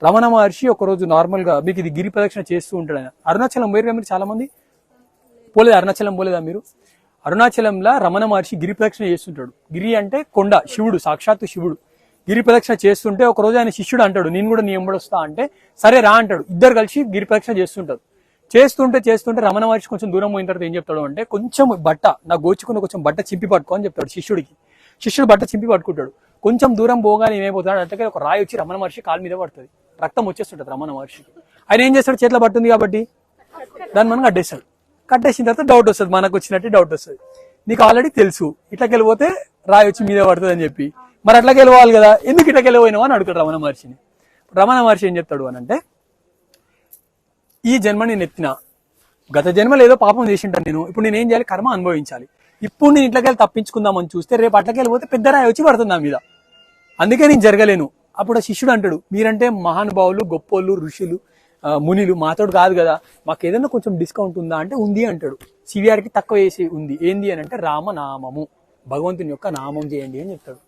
రమణ మహర్షి ఒక రోజు నార్మల్ గా మీకు ఇది గిరి ప్రదక్షిణ చేస్తూ ఉంటాడు. ఆయన అరుణాచలం పోయారు మీరు చాలా మంది పోలేదు, అరుణాచలం పోలేదా మీరు? అరుణాచలంలో రమణ మహర్షి గిరి ప్రదక్షిణ చేస్తుంటాడు. గిరి అంటే కొండ, శివుడు, సాక్షాత్తు శివుడు. గిరి ప్రదక్షిణ చేస్తుంటే ఒక రోజు ఆయన శిష్యుడు అంటాడు, నేను కూడా నీ ఎంబడొస్తా అంటే సరే రా అంటాడు. ఇద్దరు కలిసి గిరి ప్రదక్షిణ చేస్తుంటారు. చేస్తుంటే రమణ మహర్షి కొంచెం దూరం పోయిన తర్వాత ఏం చెప్తాడు అంటే, కొంచెం బట్ట నాకు గోచుకుని కొంచెం బట్ట చింపి పట్టుకో అని చెప్తాడు శిష్యుడికి. శిష్యుడు బట్ట చింపి పట్టుకుంటాడు. కొంచెం దూరం పోగానే ఏమైపోతాడు అంటే ఒక రాయి వచ్చి రమణ మహర్షి కాలు మీద పడుతుంది, రక్తం వచ్చేస్తుంటది రమణ మహర్షికి. ఆయన ఏం చేస్తాడు, చేతిలో పట్టుంది కాబట్టి దాన్ని మనం కట్టేస్తాడు. కట్టేసిన తర్వాత డౌట్ వస్తుంది, మనకు వచ్చినట్టు డౌట్ వస్తుంది. నీకు ఆల్రెడీ తెలుసు ఇట్లా గెలిపోతే రాయి వచ్చి మీద పడుతుంది అని చెప్పి, మరి అట్లా గెలవాలి కదా, ఎందుకు ఇట్లా గెలవైనావు అని అడుగుతాడు రమణ మహర్షిని. రమణ మహర్షి ఏం చెప్తాడు అని అంటే, ఈ జన్మ నేను ఎత్తిన, గత జన్మలో ఏదో పాపం చేసింటాను నేను, ఇప్పుడు నేనేం చేయాలి, కర్మ అనుభవించాలి. ఇప్పుడు నేను ఇట్లకెళ్ళి తప్పించుకుందామని చూస్తే రేపు అట్లకెళ్ళిపోతే పెద్ద రాయి వచ్చి పడుతుంది నా మీద, అందుకే నేను జరగలేను. అప్పుడు ఆ శిష్యుడు అంటాడు, మీరంటే మహానుభావులు, గొప్పోళ్ళు, ఋషులు, మునిలు, మాతోడు కాదు కదా, మాకు ఏదైనా కొంచెం డిస్కౌంట్ ఉందా అంటే ఉంది అంటాడు. సివిఆర్కి తక్కువ వేసి ఉంది, ఏంది అని అంటే రామనామము, భగవంతుని యొక్క నామం చేయండి అని చెప్తాడు.